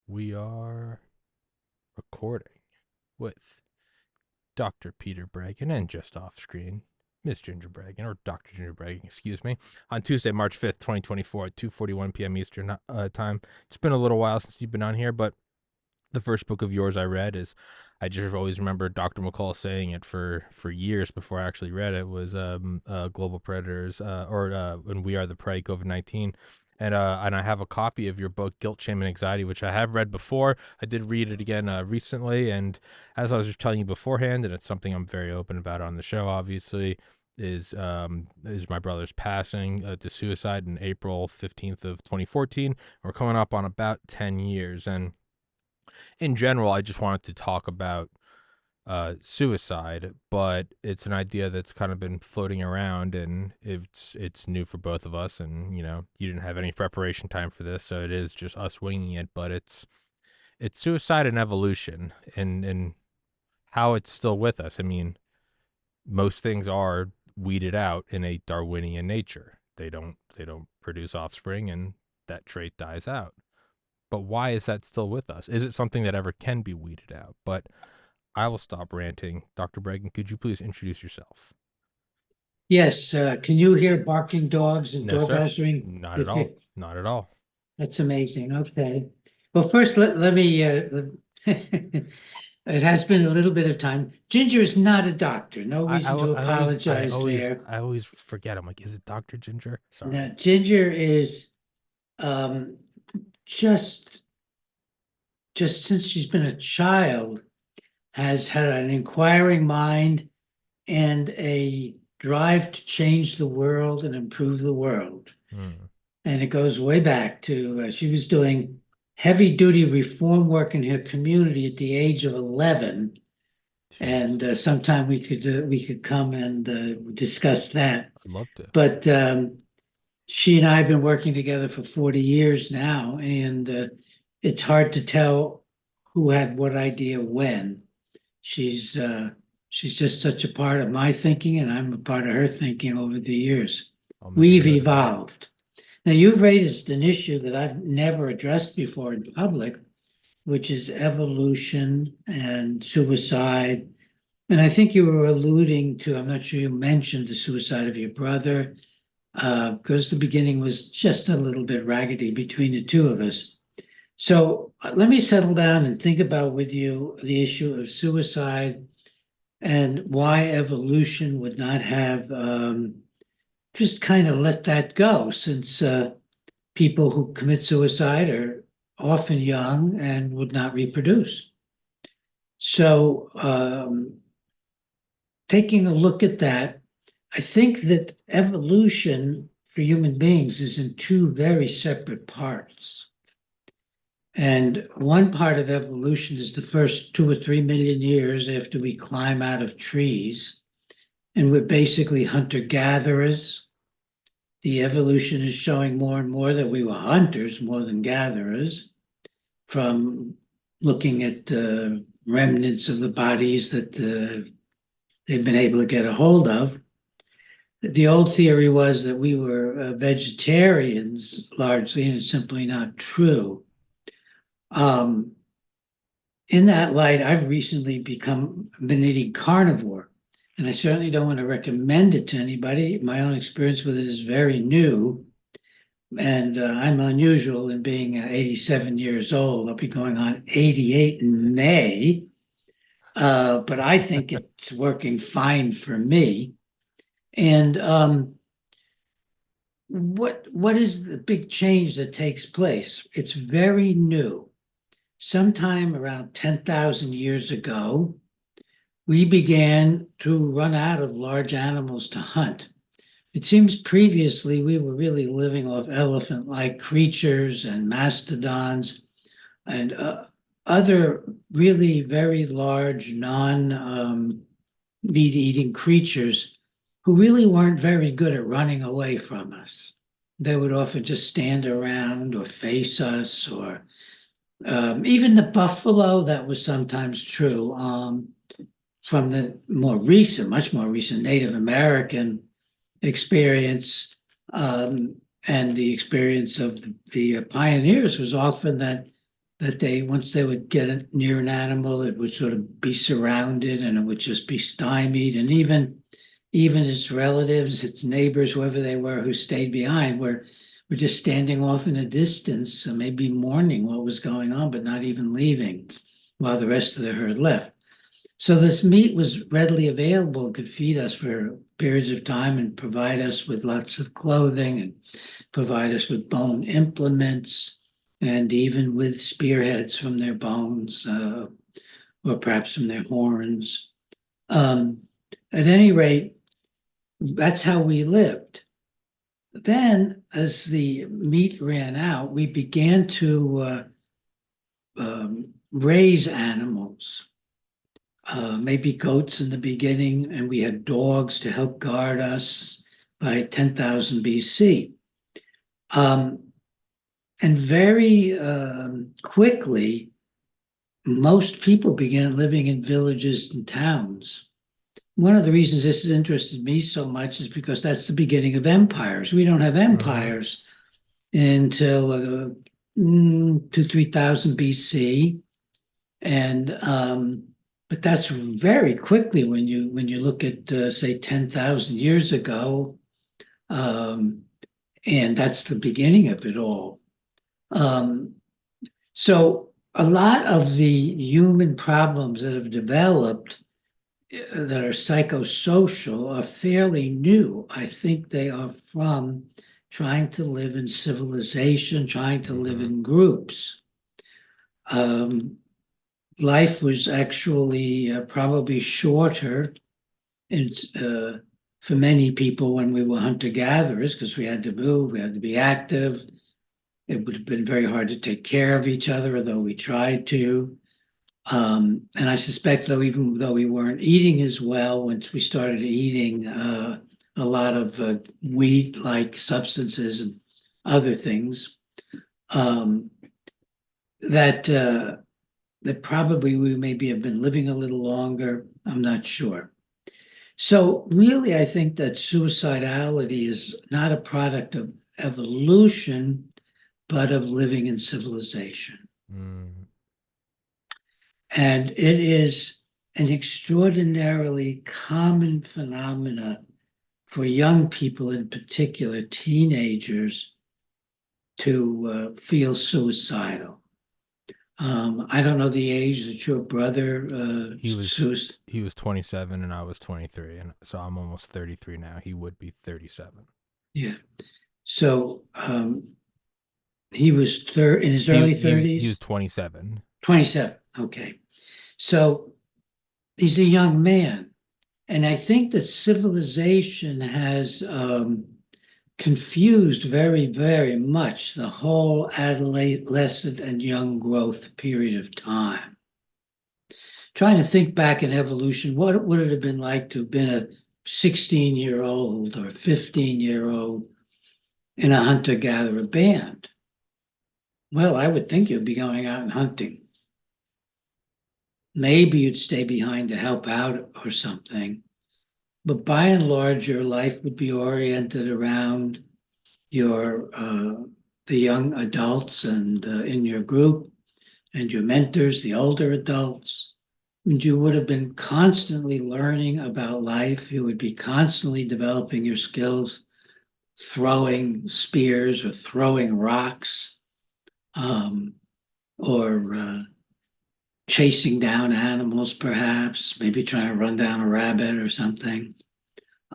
We are recording with Dr. Peter Breggin and just off screen, Miss Ginger Breggin, or Dr. Ginger Breggin, excuse me, on Tuesday, March 5th, 2024 at 2:41 p.m. Eastern time. It's been a little while since you've been on here, but the first book of yours I read is, I just always remember Dr. McCall saying it for years before I actually read it, was Global Predators, or When We Are the Prey, COVID-19. And I have a copy of your book, Guilt, Shame, and Anxiety, which I have read before. I did read it again recently, and as I was just telling you beforehand, and it's something I'm very open about on the show, obviously, is my brother's passing to suicide in April 15th of 2014. We're coming up on about 10 years, and in general, I just wanted to talk about suicide, but it's an idea that's kind of been floating around, and it's new for both of us. And you didn't have any preparation time for this, so it is just us winging it. But it's suicide and evolution, and how it's still with us. I mean, most things are weeded out in a Darwinian nature. They don't produce offspring, and that trait dies out. But why is that still with us? Is it something that ever can be weeded out? But I will stop ranting. Dr. Breggin, could you please introduce yourself? Yes, can you hear barking dogs and No, dog sir. answering? Not at all. Okay, Not at all. that's amazing. Okay. Well, first, let me, it has been a little bit of time. Ginger is not a doctor. No I, I, reason to I always, I apologize always, there. I always forget. I'm like, is it Dr. Ginger? Now, Sorry. Ginger is um, just, just since she's been a child, has had an inquiring mind and a drive to change the world and improve the world. Hmm. And it goes way back to she was doing heavy duty reform work in her community at the age of 11. Jeez. And sometime we could come and discuss that. I'd love to. But she and I have been working together for 40 years now, and it's hard to tell who had what idea when. She's uh, she's just such a part of my thinking, and I'm a part of her thinking over the years. I'll make a We've note of that. evolved. Now, you've raised an issue that I've never addressed before in public, which is evolution and suicide. And I think you were alluding to, I'm not sure you mentioned the suicide of your brother, because the beginning was just a little bit raggedy between the two of us. So let me settle down and think about with you the issue of suicide and why evolution would not have just kind of let that go, since people who commit suicide are often young and would not reproduce. So, taking a look at that, I think that evolution for human beings is in two very separate parts. And one part of evolution is the first 2 or 3 million years after we climb out of trees, and we're basically hunter gatherers. The evolution is showing more and more that we were hunters more than gatherers, from looking at remnants of the bodies that they've been able to get a hold of. The old theory was that we were vegetarians largely, and it's simply not true. Um, in that light, I've recently been eating carnivore, and I certainly don't want to recommend it to anybody. My own experience with it is very new, and I'm unusual in being 87 years old. I'll be going on 88 in May, but I think it's working fine for me. And what is the big change that takes place? It's very new. Sometime around 10,000 years ago, we began to run out of large animals to hunt. It seems previously we were really living off elephant-like creatures and mastodons and other really very large meat-eating creatures who really weren't very good at running away from us. They would often just stand around or face us, or even the buffalo, that was sometimes true. From the much more recent Native American experience, and the experience of the pioneers was often that that once they would get it near an animal, it would sort of be surrounded and it would just be stymied. And even its relatives, its neighbors, whoever they were who stayed behind were just standing off in a distance, maybe mourning what was going on, but not even leaving while the rest of the herd left. So this meat was readily available, could feed us for periods of time and provide us with lots of clothing and provide us with bone implements and even with spearheads from their bones, or perhaps from their horns. Um, at any rate, that's how we lived. Then, as the meat ran out, we began to raise animals, maybe goats in the beginning, and we had dogs to help guard us by 10,000 BC. And very quickly, most people began living in villages and towns. One of the reasons this has interested me so much is because that's the beginning of empires. We don't have Mm-hmm. empires until 3,000 BC, and but that's very quickly when you look at say 10,000 years ago, um, and that's the beginning of it all. Um, so a lot of the human problems that have developed that are psychosocial are fairly new. I think they are from trying to live in civilization, trying to live Mm-hmm. in groups. Um, Life was actually probably shorter in, for many people when we were hunter gatherers because we had to move, we had to be active. It would have been very hard to take care of each other, although we tried to. And I suspect, though, even though we weren't eating as well, once we started eating a lot of wheat-like substances and other things, um, that that probably we maybe have been living a little longer. I'm not sure. So really, I think that suicidality is not a product of evolution, but of living in civilization. Mm. And it is an extraordinarily common phenomena for young people, in particular, teenagers, to feel suicidal. I don't know the age that your brother, He was he was 27 and I was 23, and so I'm almost 33 now. He would be 37. yeah. So he was in his He early he 30s, was 27. 27. Okay. So he's a young man. And I think that civilization has confused very, very much the whole adolescent and young growth period of time. Trying to think back in evolution, what would it have been like to have been a 16-year-old or 15-year-old in a hunter-gatherer band? Well, I would think you'd be going out and hunting. Maybe you'd stay behind to help out or something. But by and large, your life would be oriented around your the young adults and in your group and your mentors, the older adults. And you would have been constantly learning about life. You would be constantly developing your skills, throwing spears or throwing rocks, um, or chasing down animals, perhaps, maybe trying to run down a rabbit or something.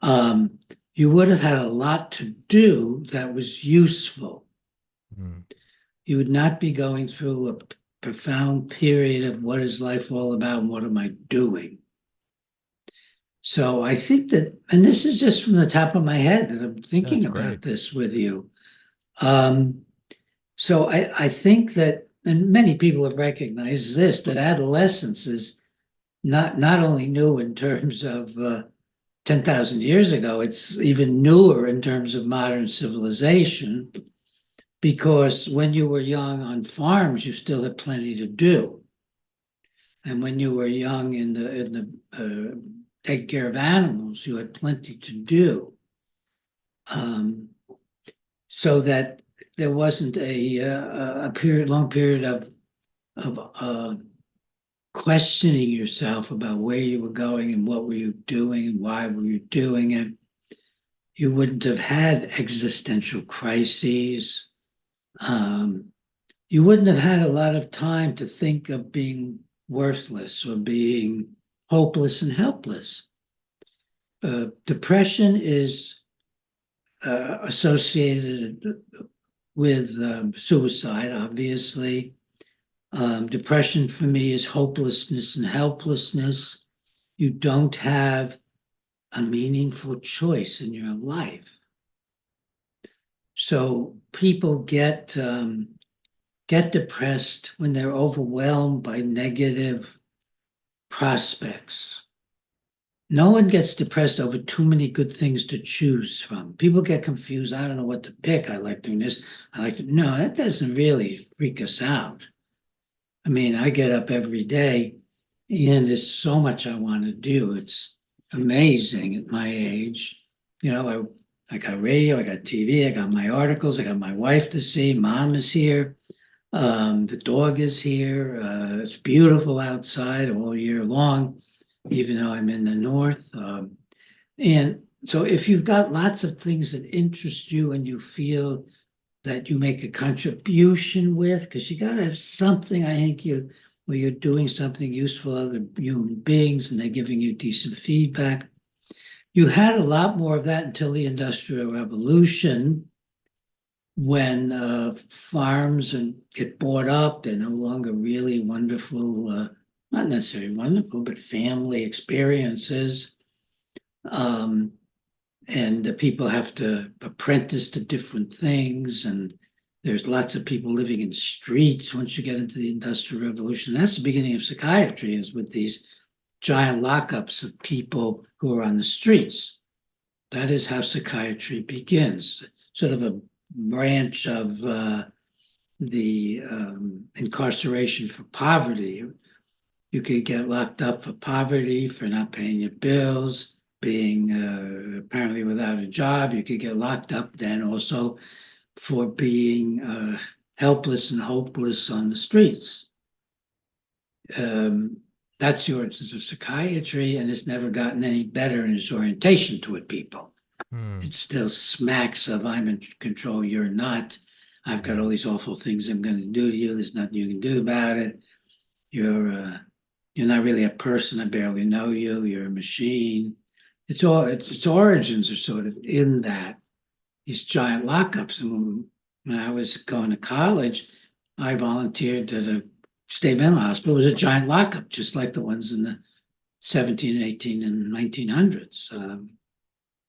Um, you would have had a lot to do that was useful. Mm. You would not be going through a profound period of what is life all about and what am I doing. So I think that, and this is just from the top of my head that I'm thinking That's great. about this with you. Um, so I think that, and many people have recognized this, that adolescence is not only new in terms of 10,000 years ago, it's even newer in terms of modern civilization because when you were young on farms, you still had plenty to do. And when you were young in the take care of animals, you had plenty to do. Um, so that there wasn't a long period of of questioning yourself about where you were going and what were you doing and why were you doing it, you wouldn't have had existential crises. Um, you wouldn't have had a lot of time to think of being worthless or being hopeless and helpless. Depression is associated with suicide, obviously. Depression for me is hopelessness and helplessness. You don't have a meaningful choice in your life. So people get depressed when they're overwhelmed by negative prospects. No one gets depressed over too many good things to choose from. People get confused. I don't know what to pick. I like doing this. I like to, no, that doesn't really freak us out. I mean, I get up every day and there's so much I want to do. It's amazing at my age. You know, I got radio, I got TV, I got my articles, I got my wife to see. Mom is here. The dog is here. It's beautiful outside all year long, even though I'm in the north. And so if you've got lots of things that interest you and you feel that you make a contribution with, because you got to have something, I think you, where you're doing something useful to other human beings and they're giving you decent feedback. You had a lot more of that until the Industrial Revolution, when farms and get bought up. They're no longer really wonderful, not necessarily wonderful, but family experiences. Um, and the people have to apprentice to different things, and there's lots of people living in streets once you get into the Industrial Revolution. That's the beginning of psychiatry, is with these giant lockups of people who are on the streets. That is how psychiatry begins, sort of a branch of the incarceration for poverty. You could get locked up for poverty, for not paying your bills, being apparently without a job. You could get locked up then also for being helpless and hopeless on the streets. Um, that's the origins of psychiatry, and it's never gotten any better in its orientation toward people. Hmm. It still smacks of I'm in control, you're not. I've got Yeah. all these awful things I'm going to do to you. There's nothing you can do about it. You're uh, you're not really a person. I barely know you. You're a machine. Its origins are sort of in that these giant lockups. And when I was going to college, I volunteered at a state mental hospital. It was a giant lockup, just like the ones in the 17, 18, and 1900s.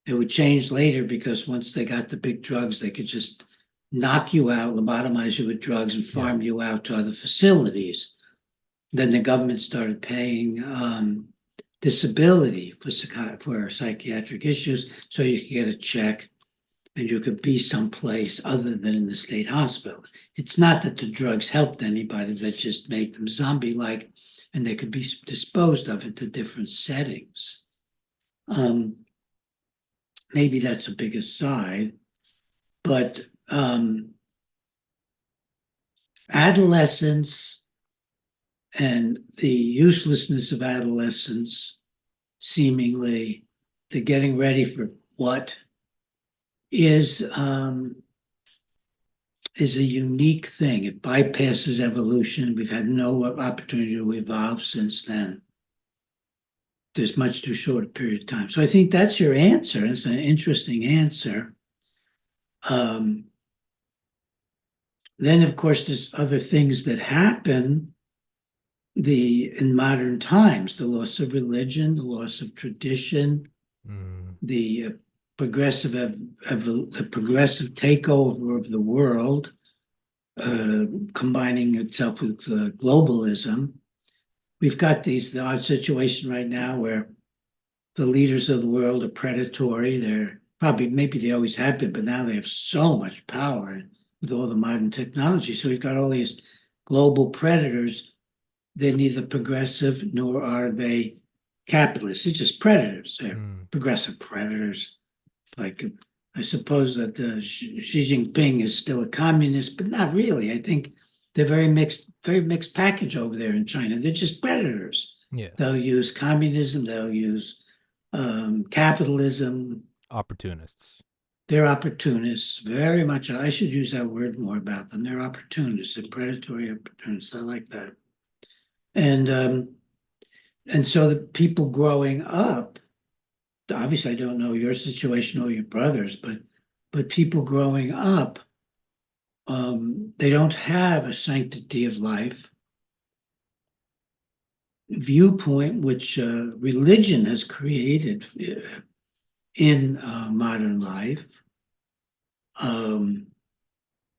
It would change later because once they got the big drugs, they could just knock you out, lobotomize you with drugs, and Yeah. farm you out to other facilities. Then the government started paying disability for psychiatric issues, so you could get a check and you could be someplace other than in the state hospital. It's not that the drugs helped anybody, that just made them zombie-like, and they could be disposed of into different settings. Um, Maybe that's a big aside, but adolescence and the uselessness of adolescence, seemingly the getting ready for what is a unique thing. It bypasses evolution. We've had no opportunity to evolve since then. There's much too short a period of time. So I think that's your answer. It's an interesting answer. Um, then, of course, there's other things that happen in modern times: the loss of religion, the loss of tradition, Mm. the the progressive takeover of the world, combining itself with globalism. We've got the odd situation right now where the leaders of the world are predatory. They're probably, maybe they always have been, but now they have so much power with all the modern technology. So we've got all these global predators. They're neither progressive nor are they capitalists. They're just predators. They're Mm. progressive predators. Like, I suppose that Xi Jinping is still a communist, but not really. I think they're very mixed package over there in China. They're just predators. Yeah. They'll use communism, they'll use capitalism. Opportunists. They're opportunists, very much. I should use that word more about them. They're opportunists, they're predatory opportunists. I like that. And and so the people growing up, obviously I don't know your situation or your brothers, but people growing up, they don't have a sanctity of life viewpoint, which religion has created in modern life. Um,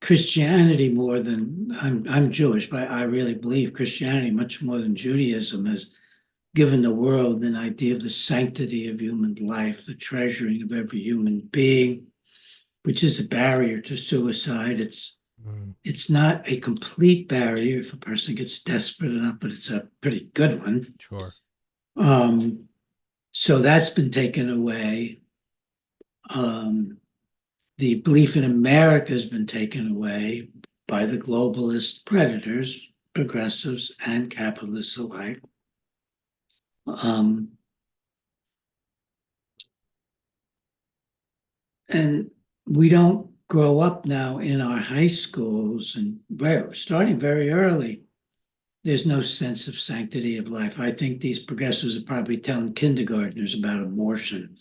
Christianity more than I'm Jewish, but I really believe Christianity much more than Judaism has given the world an idea of the sanctity of human life, the treasuring of every human being, which is a barrier to suicide. Mm, It's not a complete barrier if a person gets desperate enough, but it's a pretty good one. sure. Um, so that's been taken away. Um, the belief in America has been taken away by the globalist predators, progressives, and capitalists alike. Um, and we don't grow up now in our high schools and starting very early. There's no sense of sanctity of life. I think these progressives are probably telling kindergartners about abortion.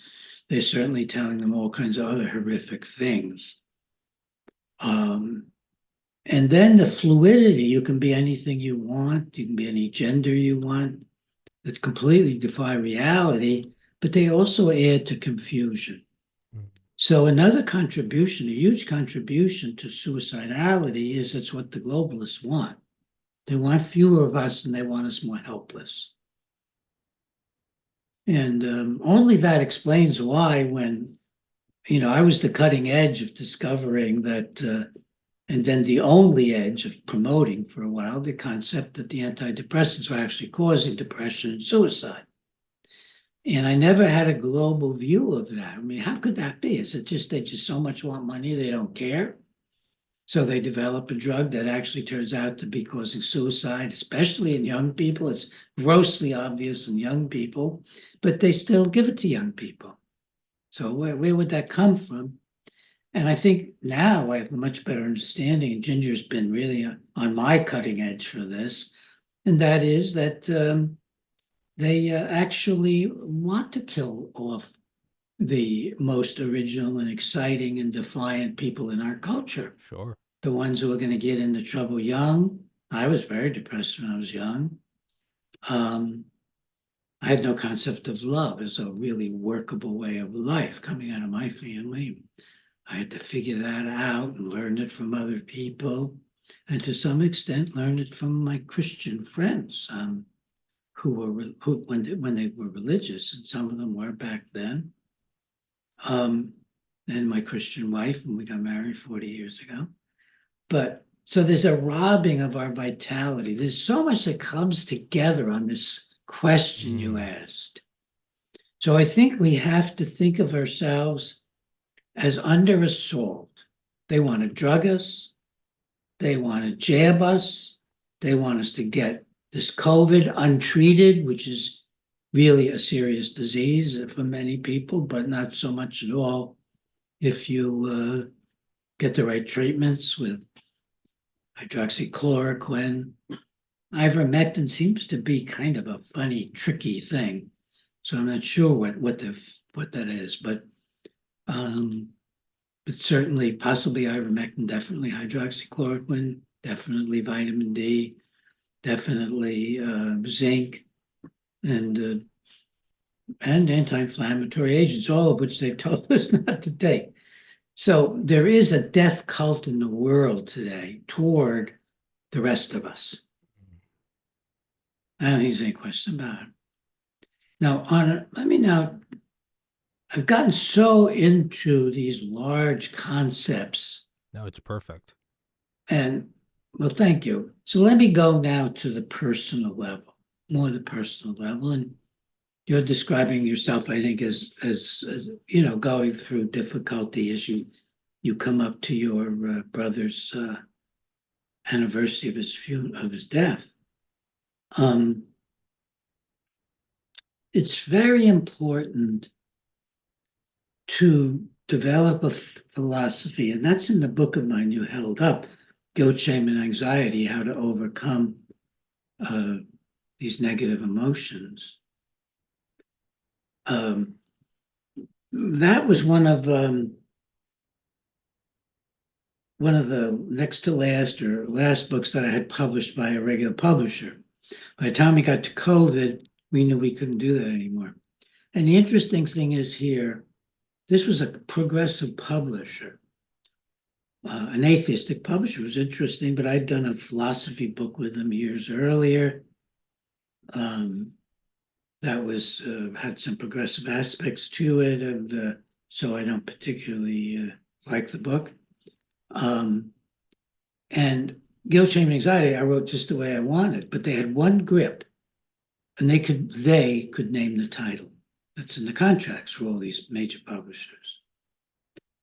They're certainly telling them all kinds of other horrific things. Um, and then the fluidity, you can be anything you want, you can be any gender you want, that completely defy reality, but they also add to confusion. Mm, So another contribution, a huge contribution to suicidality is it's what the globalists want. They want fewer of us and they want us more helpless. And only that explains why when, I was the cutting edge of discovering that, and then the only edge of promoting for a while, the concept that the antidepressants were actually causing depression and suicide. And I never had a global view of that. I mean, how could that be? Is it just they just so much want money they don't care? So they develop a drug that actually turns out to be causing suicide, especially in young people. It's grossly obvious in young people, but they still give it to young people. So where would that come from? And I think now I have a much better understanding, and Ginger's been really on my cutting edge for this, and that is that they actually want to kill off the most original and exciting and defiant people in our culture. sure. The ones who are going to get into trouble young. I was very depressed when I was young. Um, I had no concept of love as a really workable way of life coming out of my family. I had to figure that out and learn it from other people, and to some extent, learn it from my Christian friends who when they were religious, and some of them were back then. Um, and my Christian wife, when we got married 40 years ago. But so there's a robbing of our vitality. There's so much that comes together on this question you Mm, asked. So I think we have to think of ourselves as under assault. They want to drug us, they want to jab us, they want us to get this COVID untreated, which is really a serious disease for many people, but not so much at all if you get the right treatments with hydroxychloroquine. Ivermectin seems to be kind of a funny, tricky thing. So I'm not sure what that is, um, but certainly possibly ivermectin, definitely hydroxychloroquine, definitely vitamin D, definitely zinc, and and anti-inflammatory agents, all of which they've told us not to take. So there is a death cult in the world today toward the rest of us. I don't think there's any question about it. Now, let me now, I've gotten so into these large concepts no, it's perfect. and, well, thank you. So let me go now to the personal level, more the personal level. And you're describing yourself, I think, as going through difficulty as you come up to your brother's anniversary of his death. It's very important to develop a philosophy, and that's in the book of mine you held up, Guilt, Shame, and Anxiety, How to Overcome these negative emotions. That was one of the next to last or last books that I had published by a regular publisher. By the time we got to COVID, we knew we couldn't do that anymore. And the interesting thing is here, this was a progressive publisher. An atheistic publisher. Was interesting, but I'd done a philosophy book with them years earlier. That was had some progressive aspects to it, and so I don't particularly like the book. And Guilt, Shame, and Anxiety, I wrote just the way I wanted, but they had one grip, and they could name the title. That's in the contracts for all these major publishers.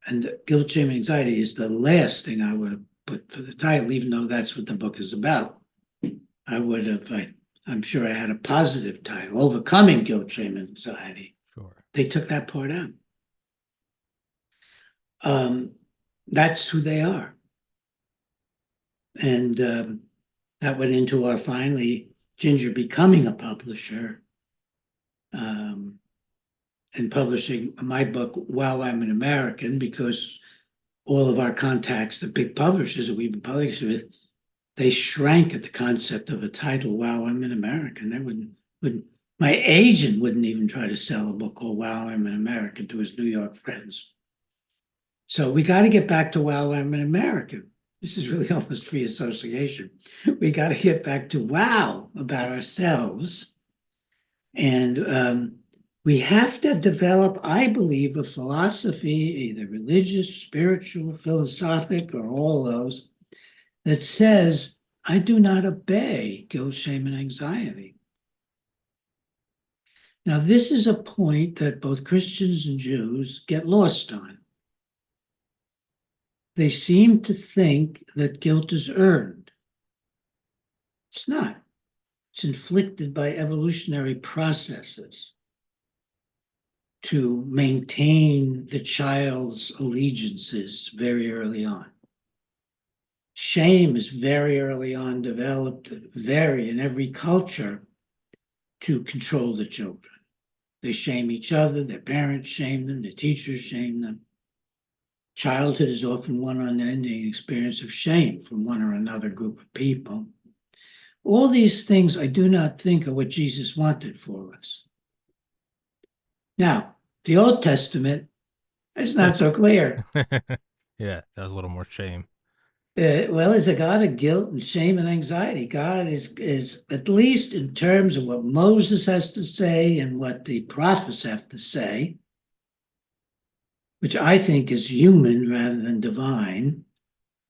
And Guilt, Shame, and Anxiety is the last thing I would have put for the title, even though that's what the book is about. I would have, I'm sure I had a positive title, Overcoming Guilt, Shame, and Anxiety. Sure. They took that part out. That's who they are. And that went into our finally Ginger becoming a publisher and publishing my book while I'm an American, because all of our contacts, the big publishers that we've been publishing with, they shrank at the concept of a title, Wow, I'm an American. They wouldn't, my agent wouldn't even try to sell a book called Wow, I'm an American to his New York friends. So we got to get back to Wow, I'm an American. This is really almost free association. We got to get back to wow about ourselves. And we have to develop, I believe, a philosophy, either religious, spiritual, philosophic, or all those, that says, I do not obey guilt, shame, and anxiety. Now, this is a point that both Christians and Jews get lost on. They seem to think that guilt is earned. It's not. It's inflicted by evolutionary processes to maintain the child's allegiances very early on. Shame is very early on developed, in every culture, to control the children. They shame each other, their parents shame them, their teachers shame them. Childhood is often one unending experience of shame from one or another group of people. All these things I do not think are what Jesus wanted for us. Now, the Old Testament is not so clear. Yeah, that was a little more shame. Well, is a God of guilt and shame and anxiety. God is, at least in terms of what Moses has to say and what the prophets have to say, which I think is human rather than divine,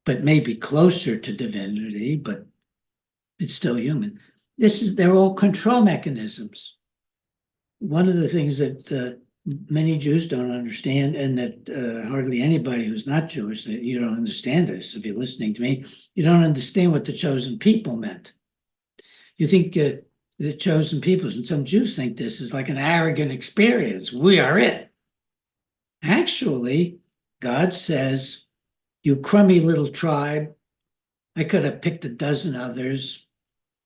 but maybe closer to divinity, but it's still human. They're all control mechanisms. One of the things that many Jews don't understand, and that hardly anybody who's not Jewish, that you don't understand this, if you're listening to me, you don't understand what the chosen people meant. You think the chosen peoples, and some Jews think this is like an arrogant experience. We are it. Actually, God says, you crummy little tribe, I could have picked a dozen others.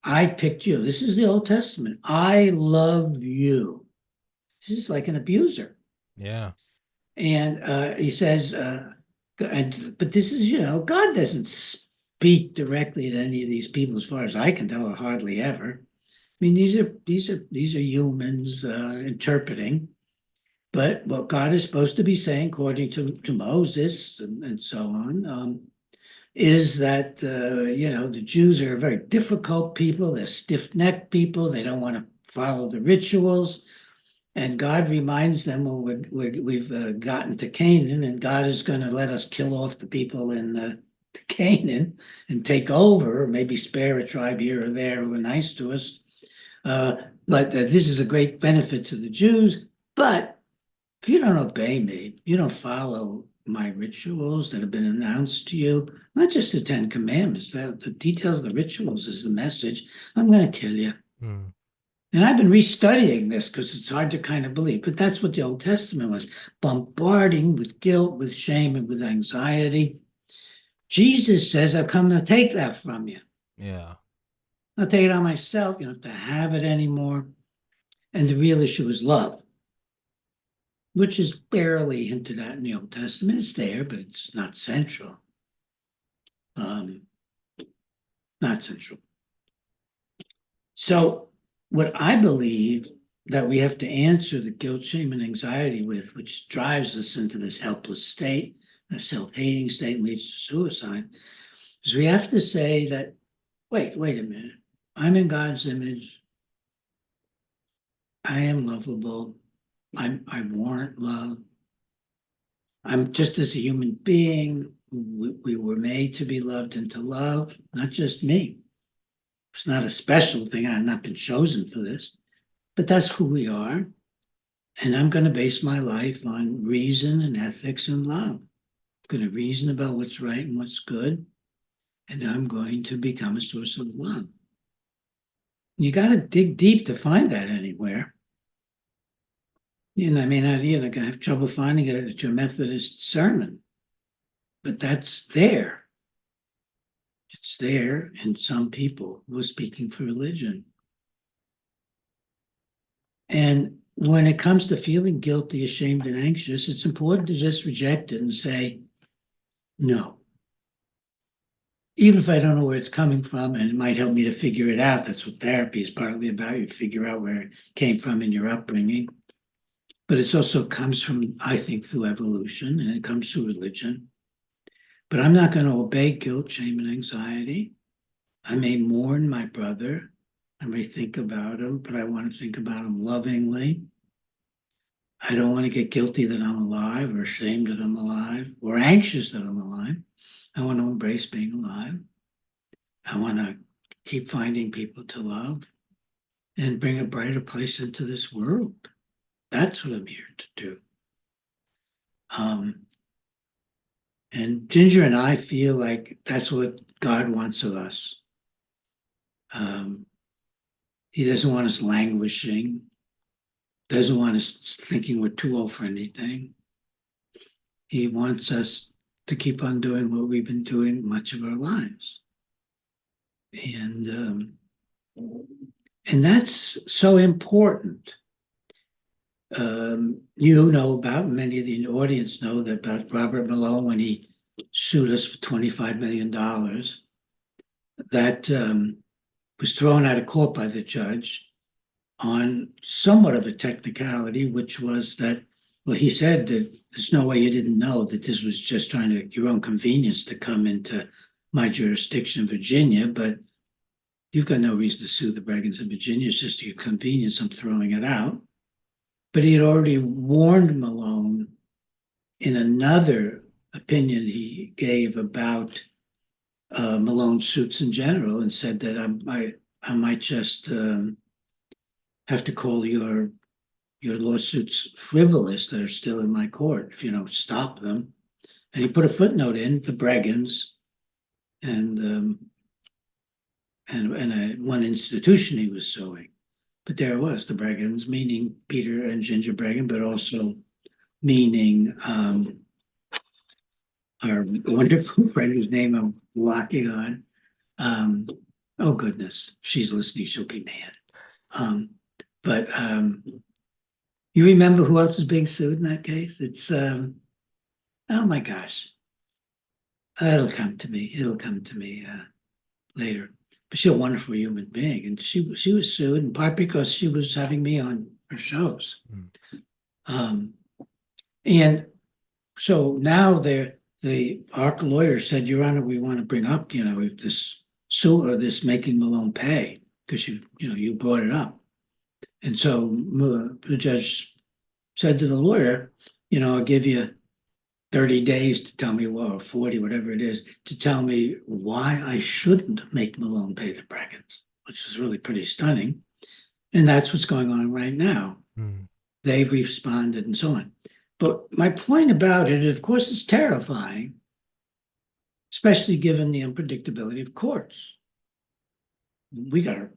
I picked you. This is the Old Testament. I love you. This is like an abuser. Yeah. And he says, but this is, God doesn't speak directly to any of these people, as far as I can tell, or hardly ever. I mean, these are humans interpreting. But what God is supposed to be saying, according to Moses and so on, is that, the Jews are a very difficult people. They're stiff-necked people. They don't want to follow the rituals. And God reminds them, well, we've gotten to Canaan, and God is going to let us kill off the people in Canaan and take over, or maybe spare a tribe here or there who are nice to us. But this is a great benefit to the Jews. But if you don't obey me, you don't follow my rituals that have been announced to you, not just the Ten Commandments, the details of the rituals is the message. I'm going to kill you. Mm. And I've been restudying this because it's hard to kind of believe, but that's what the Old Testament was, bombarding with guilt, with shame, and with anxiety. Jesus says, I've come to take that from you. Yeah. I'll take it on myself. You don't have to have it anymore. And the real issue is love, which is barely hinted at in the Old Testament. It's there, but it's not central. Um, not central. So, what I believe that we have to answer the guilt, shame, and anxiety with, which drives us into this helpless state, a self-hating state, leads to suicide, is we have to say that, wait a minute. I'm in God's image. I am lovable. I warrant love. I'm just as a human being. We were made to be loved and to love, not just me. It's not a special thing. I've not been chosen for this, but that's who we are. And I'm going to base my life on reason and ethics and love. I'm going to reason about what's right and what's good. And I'm going to become a source of love. You got to dig deep to find that anywhere. I mean, you're going to have trouble finding it at your Methodist sermon, but that's there. It's there in some people who are speaking for religion. And when it comes to feeling guilty, ashamed, and anxious, it's important to just reject it and say, no. Even if I don't know where it's coming from, and it might help me to figure it out. That's what therapy is partly about. You figure out where it came from in your upbringing. But it also comes from, I think, through evolution, and it comes through religion. But I'm not going to obey guilt, shame, and anxiety. I may mourn my brother. I may think about him, but I want to think about him lovingly. I don't want to get guilty that I'm alive or ashamed that I'm alive or anxious that I'm alive. I want to embrace being alive. I want to keep finding people to love and bring a brighter place into this world. That's what I'm here to do. Um, and Ginger and I feel like that's what God wants of us. Um, he doesn't want us languishing, doesn't want us thinking we're too old for anything. He wants us to keep on doing what we've been doing much of our lives. And that's so important. You know about, many of the audience know that about Robert Malone when he sued us for $25 million. That was thrown out of court by the judge on somewhat of a technicality, which was that, well, he said that there's no way you didn't know that this was just trying to, your own convenience to come into my jurisdiction, Virginia, but you've got no reason to sue the Breggins in Virginia. It's just your convenience. I'm throwing it out. But he had already warned Malone in another opinion he gave about Malone suits in general and said that I might just have to call your lawsuits frivolous that are still in my court if you don't stop them. And he put a footnote in the Breggins and one institution he was suing. But there it was, the Breggins, meaning Peter and Ginger Breggin, but also meaning our wonderful friend whose name I'm locking on. Oh goodness, she's listening, she'll be mad. But you remember who else is being sued in that case? It's oh my gosh. It'll come to me. It'll come to me later. But she's a wonderful human being, and she was sued in part because she was having me on her shows. Mm. And so now the ARC lawyer said, Your Honor, we want to bring up, this suit or this making Malone pay because you brought it up. And so the judge said to the lawyer, I'll give you 30 days to tell me, well, or 40, whatever it is, to tell me why I shouldn't make Malone pay the brackets, which is really pretty stunning. And that's what's going on right now. Mm. They've responded and so on. But my point about it, of course, is terrifying, especially given the unpredictability of courts. We got a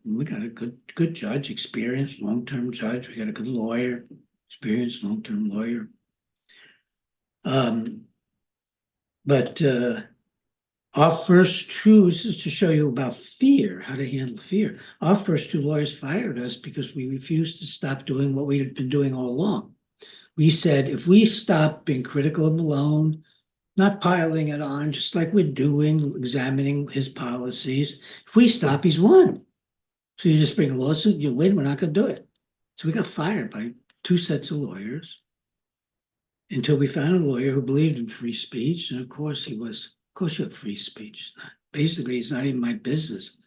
good judge, experienced long-term judge. We got a good lawyer, experienced long-term lawyer. But our first two, this is to show you about fear, how to handle fear. Our first two lawyers fired us because we refused to stop doing what we had been doing all along. We said, if we stop being critical of Malone, not piling it on, just like we're doing, examining his policies, if we stop, he's won. So you just bring a lawsuit, you win, we're not going to do it. So we got fired by two sets of lawyers until we found a lawyer who believed in free speech. And of course, you have free speech. Basically, it's not even my business.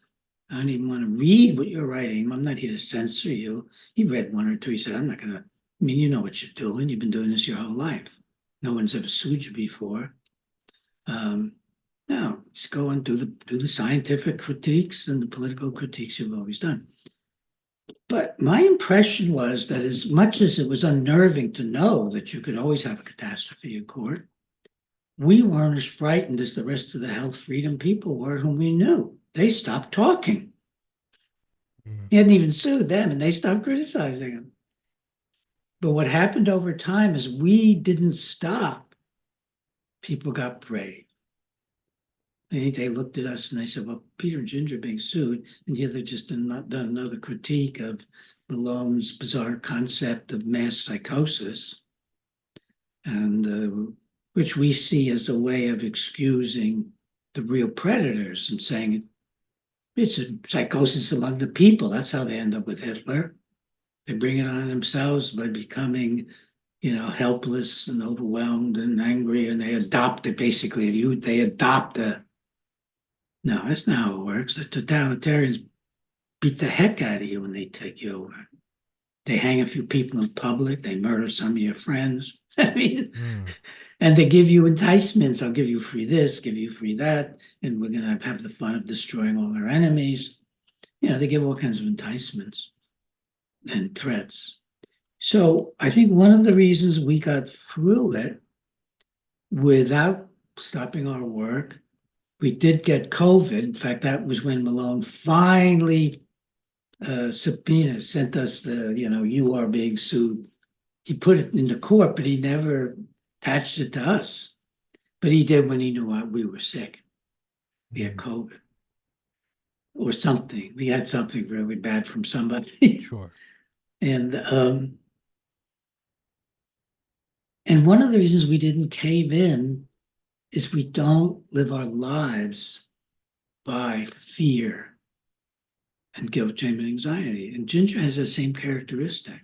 I don't even want to read what you're writing. I'm not here to censor you. He read one or two. He said, I'm not going to, I mean, you know what you're doing. You've been doing this your whole life. No one's ever sued you before. No, just go and do the scientific critiques and the political critiques you've always done. But my impression was that as much as it was unnerving to know that you could always have a catastrophe in court, we weren't as frightened as the rest of the health freedom people were whom we knew. They stopped talking. He hadn't even sued them and they stopped criticizing him. But what happened over time is we didn't stop. People got brave. I think they looked at us and they said, well, Peter and Ginger are being sued. And here they're just done another critique of Malone's bizarre concept of mass psychosis, and which we see as a way of excusing the real predators and saying it's a psychosis among the people. That's how they end up with Hitler. They bring it on themselves by becoming, helpless and overwhelmed and angry, and they adopt it basically. They adopt a. No, that's not how it works. The totalitarians beat the heck out of you when they take you over. They hang a few people in public. They murder some of your friends. I mean, and they give you enticements. I'll give you free this, give you free that, and we're going to have the fun of destroying all our enemies. They give all kinds of enticements and threats. So I think one of the reasons we got through it without stopping our work, we did get COVID. In fact, that was when Malone finally subpoena sent us you are being sued. He put it into court, but he never attached it to us. But he did when he knew we were sick. We had COVID or something. We had something really bad from somebody. Sure. And one of the reasons we didn't cave in is we don't live our lives by fear and guilt, shame, and anxiety. And Ginger has the same characteristic.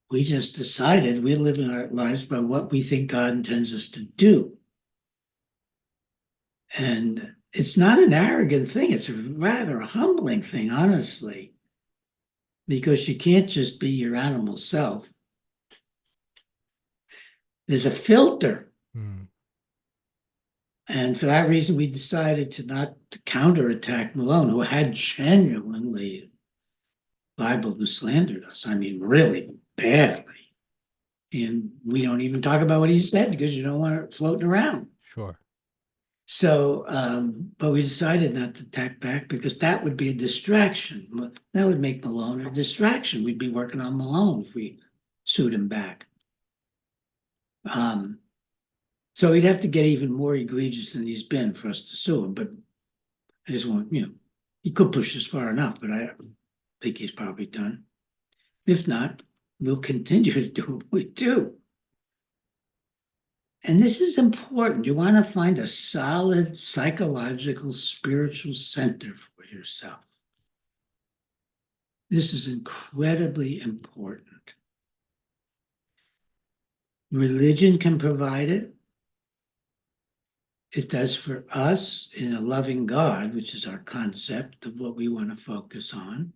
We just decided we live in our lives by what we think God intends us to do. And it's not an arrogant thing. It's a rather humbling thing, honestly, because you can't just be your animal self. There's a filter. And for that reason, we decided to not counterattack Malone, who had genuinely libeled and slandered us. I mean, really badly. And we don't even talk about what he said because you don't want it floating around. Sure. So, but we decided not to attack back because that would be a distraction. That would make Malone a distraction. We'd be working on Malone if we sued him back. So he'd have to get even more egregious than he's been for us to sue him. But I just want, he could push us far enough, but I think he's probably done. If not, we'll continue to do what we do. And this is important. You want to find a solid psychological, spiritual center for yourself. This is incredibly important. Religion can provide it. It does for us in a loving God, which is our concept of what we want to focus on.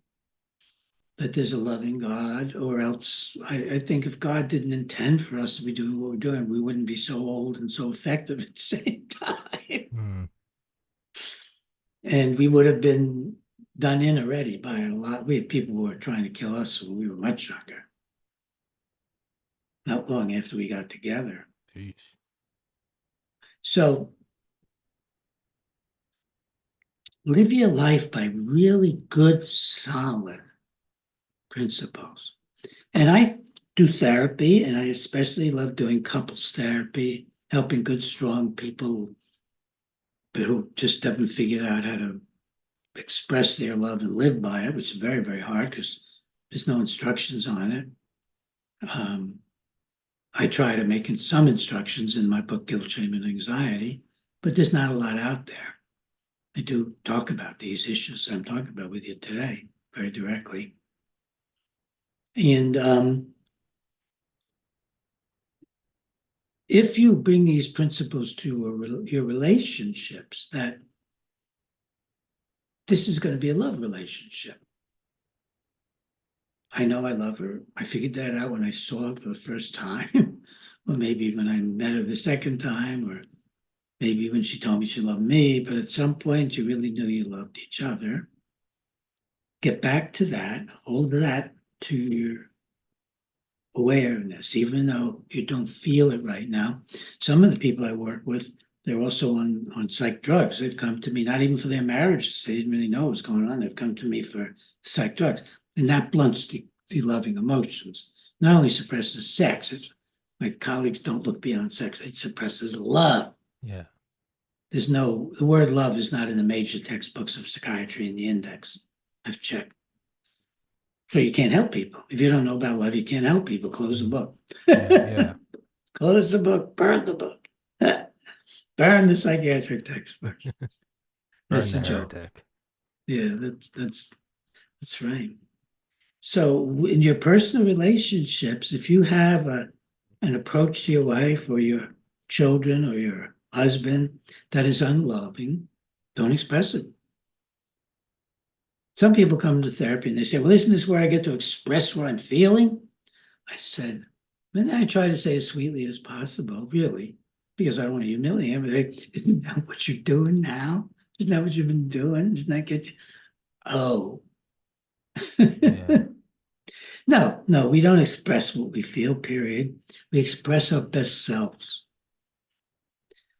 That there's a loving God, or else I think if God didn't intend for us to be doing what we're doing, we wouldn't be so old and so effective at the same time. And we would have been done in already by a lot. We had people who were trying to kill us when we were much younger. not long after we got together. Jeez. So live your life by really good, solid principles. And I do therapy, and I especially love doing couples therapy, helping good, strong people who just haven't figured out how to express their love and live by it, which is very, very hard because there's no instructions on it. Um, I try to make some instructions in my book, Guilt, Shame, and Anxiety, but there's not a lot out there. I do talk about these issues I'm talking about with you today very directly. And if you bring these principles to your relationships, that this is going to be a love relationship. I know I love her. I figured that out when I saw her for the first time, or maybe when I met her the second time, or maybe when she told me she loved me. But at some point, you really knew you loved each other. Get back to that, hold that to your awareness, even though you don't feel it right now. Some of the people I work with, they're also on psych drugs. They've come to me, not even for their marriages. They didn't really know what was going on. They've come to me for psych drugs. And that blunts the loving emotions. Not only suppresses sex, my colleagues don't look beyond sex, it suppresses love. Yeah. The word love is not in the major textbooks of psychiatry in the index. I've checked. So you can't help people. If you don't know about love, you can't help people. Close the book. Yeah. Yeah. Close the book, burn the book. Burn the psychiatric textbook. Burn That's a the joke. heretic. Yeah, that's right. So in your personal relationships, if you have an approach to your wife or your children or your husband that is unloving, don't express it. Some people come to therapy and they say, well, isn't this where I get to express what I'm feeling? I said, then I try to say as sweetly as possible, really, because I don't want to humiliate him. Isn't that what you're doing now? Isn't that what you've been doing? Doesn't that get you? Oh. Yeah. No, we don't express what we feel, period. We express our best selves,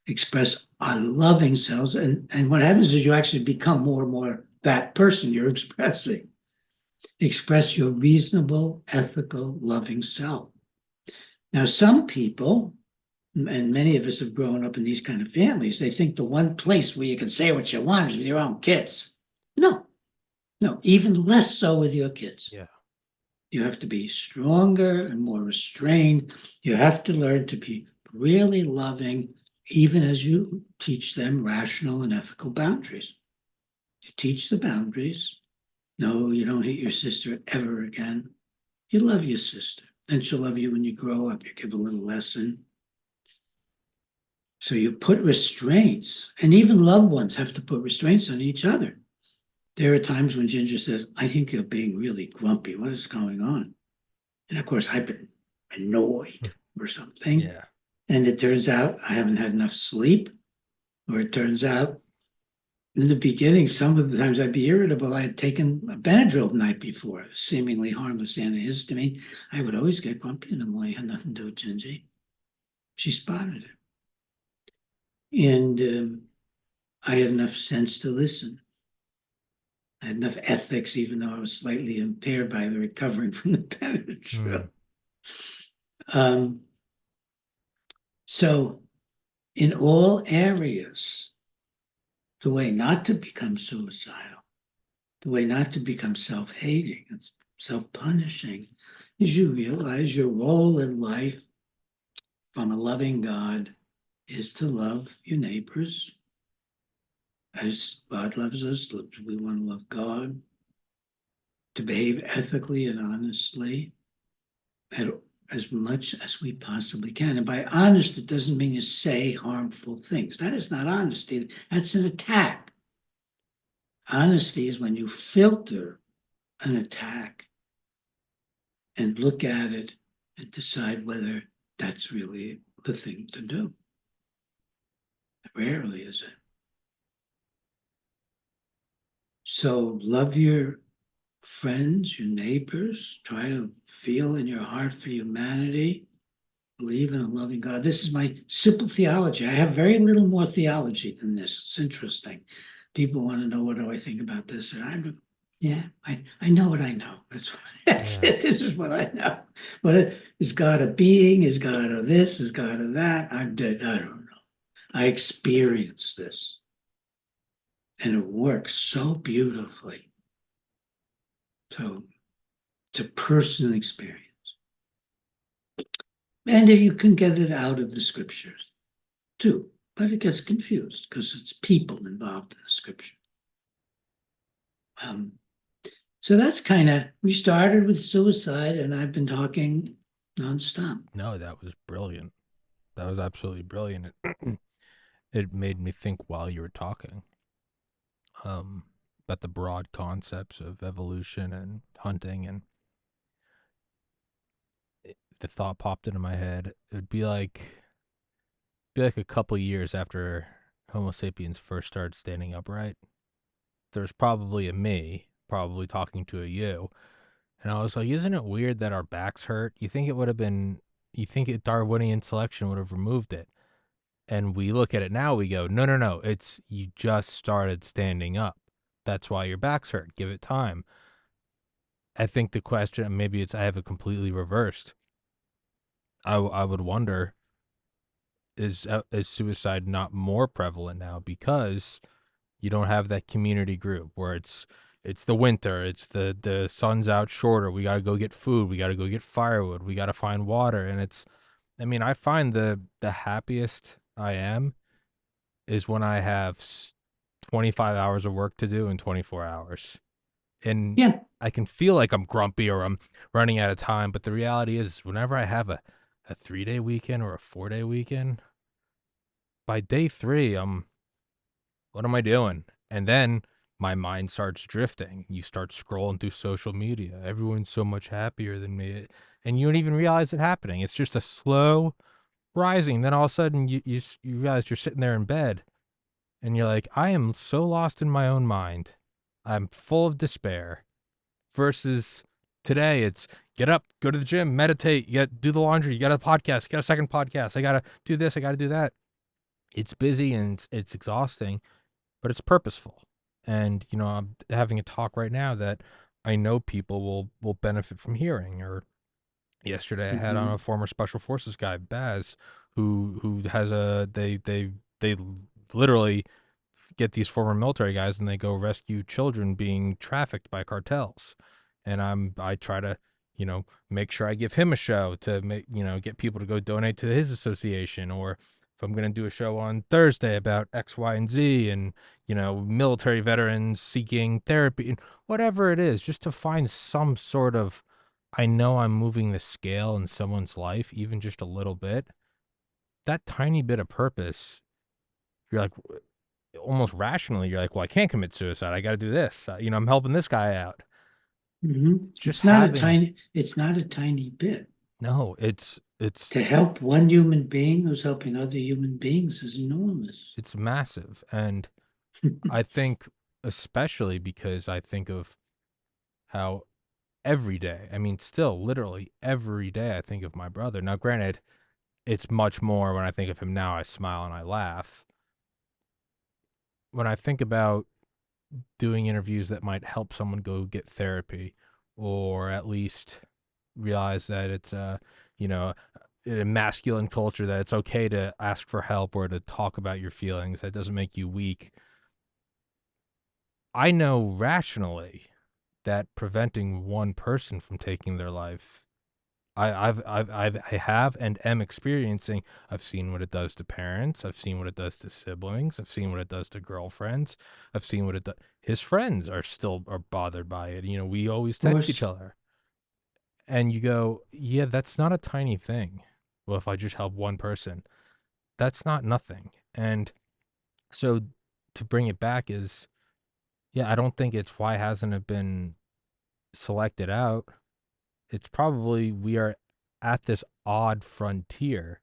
express our loving selves. And what happens is you actually become more and more that person you're expressing. Express your reasonable, ethical, loving self. Now, some people, and many of us have grown up in these kind of families, they think the one place where you can say what you want is with your own kids. No, no, even less so with your kids. Yeah. You have to be stronger and more restrained. You have to learn to be really loving, even as you teach them rational and ethical boundaries. You teach the boundaries. No, you don't hit your sister ever again. You love your sister, and she'll love you when you grow up. You give a little lesson. So you put restraints, and even loved ones have to put restraints on each other. There are times when Ginger says, I think you're being really grumpy. What is going on? And of course, I've been annoyed or something. Yeah. And it turns out I haven't had enough sleep, or it turns out in the beginning, some of the times I'd be irritable. I had taken a Benadryl the night before, seemingly harmless antihistamine. I would always get grumpy in the morning, had nothing to do with Ginger. She spotted it. And I had enough sense to listen. I had enough ethics, even though I was slightly impaired by the recovering from the Benadryl. Mm. Um, so, in all areas, the way not to become suicidal, the way not to become self hating and self punishing, is you realize your role in life from a loving God is to love your neighbors as God loves us. We want to love God, to behave ethically and honestly at as much as we possibly can. And by honest, it doesn't mean you say harmful things. That is not honesty. That's an attack. Honesty is when you filter an attack and look at it and decide whether that's really the thing to do. Rarely is it. So love your friends, your neighbors, try to feel in your heart for humanity. believe in a loving God. This is my simple theology. I have very little more theology than this. It's interesting. People want to know what do I think about this, and I'm yeah, I know what I know. That's Yeah. it. This is what I know. But is God a being? Is God a this? Is God a that? I'm dead. I don't know. I experience this, and it works so beautifully. So it's a personal experience, and if you can get it out of the scriptures too, but it gets confused because it's people involved in the scripture. Um, so that's kind of, we started with suicide, and I've been talking nonstop. No, that was brilliant. That was absolutely brilliant. It made me think while you were talking, um, about the broad concepts of evolution and hunting, and the thought popped into my head. It'd be like a couple years after Homo sapiens first started standing upright. There's probably a me, probably talking to a you, and I was like, "Isn't it weird that our backs hurt? You think it would have been? You think Darwinian selection would have removed it?" And we look at it now, we go, no, no, no. It's you just started standing up. That's why your back's hurt. Give it time. I think the question, maybe it's, I have it completely reversed. I would wonder, is suicide not more prevalent now because you don't have that community group where it's the winter, it's the sun's out shorter. We got to go get food. We got to go get firewood. We got to find water. And it's, I mean, I find the happiest I am is when I have 25 hours of work to do in 24 hours. And Yeah. I can feel like I'm grumpy or I'm running out of time. But the reality is, whenever I have a 3 day weekend or a 4 day weekend, by day three, what am I doing? And then my mind starts drifting. You start scrolling through social media. Everyone's so much happier than me. And you don't even realize it happening. It's just a slow rising. Then all of a sudden, you realize you're sitting there in bed and you're like, I am so lost in my own mind. I'm full of despair. Versus today, it's get up, go to the gym, meditate, you got to do the laundry, you got a podcast, you got a second podcast. I got to do this, I got to do that. It's busy and it's exhausting, but it's purposeful. And you know, I'm having a talk right now that I know people will benefit from hearing. Or yesterday, I had on Mhm. a former special forces guy, Baz, who has they literally get these former military guys and they go rescue children being trafficked by cartels. And I try to, you know, make sure I give him a show to make, you know, get people to go donate to his association. Or if I'm going to do a show on Thursday about X, Y, and Z, and, you know, military veterans seeking therapy and whatever it is, just to find some sort of, I know I'm moving the scale in someone's life, even just a little bit. That tiny bit of purpose, you're like, almost rationally, you're like, well, I can't commit suicide. I got to do this. You know, I'm helping this guy out. Mhm. Just having, It's not a tiny bit. no, To help one human being who's helping other human beings is enormous. it's massive. And I think, especially because I think of how every day, I mean, still literally every day, I think of my brother. Now, granted, it's much more when I think of him now, I smile and I laugh. When I think about doing interviews that might help someone go get therapy, or at least realize that it's you know, in a masculine culture, that it's okay to ask for help or to talk about your feelings, that doesn't make you weak. I know rationally that preventing one person from taking their life, I have and am experiencing. I've seen what it does to parents. I've seen what it does to siblings. I've seen what it does to girlfriends. I've seen what it does. His friends are bothered by it. You know, we always Of text course. each other, and you go, yeah, that's not a tiny thing. Well, if I just help one person, that's not nothing. And so to bring it back is, yeah, I don't think it's why hasn't it been selected out. It's probably we are at this odd frontier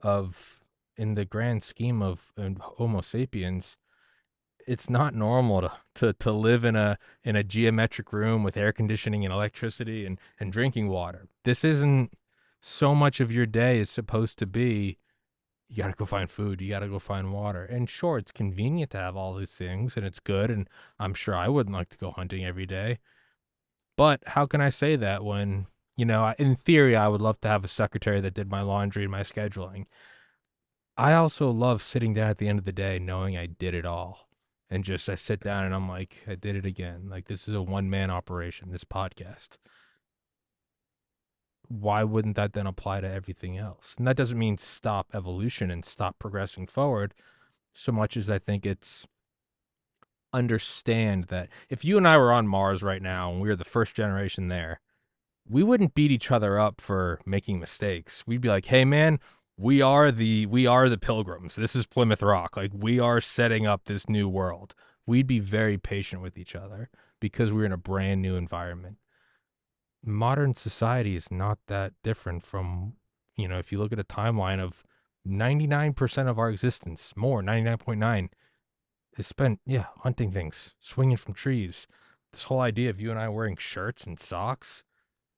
of, in the grand scheme of Homo sapiens, it's not normal to live in a geometric room with air conditioning and electricity and drinking water. This isn't So much of your day is supposed to be you got to go find food, you got to go find water. And sure, it's convenient to have all these things and it's good. And I'm sure I wouldn't like to go hunting every day. But how can I say that when, in theory, I would love to have a secretary that did my laundry and my scheduling. I also love sitting down at the end of the day knowing I did it all. And just I sit down and I'm like, I did it again. Like this is a one man operation, this podcast. Why wouldn't that then apply to everything else? And that doesn't mean stop evolution and stop progressing forward so much as I think it's understand that if you and I were on Mars right now and we were the first generation there, we wouldn't beat each other up for making mistakes. We'd be like, "Hey man, we are the pilgrims. This is Plymouth Rock. Like we are setting up this new world." We'd be very patient with each other because we're in a brand new environment. Modern society is not that different from, if you look at a timeline of 99% of our existence, more 99.9 is spent, yeah, hunting things, swinging from trees. This whole idea of you and I wearing shirts and socks,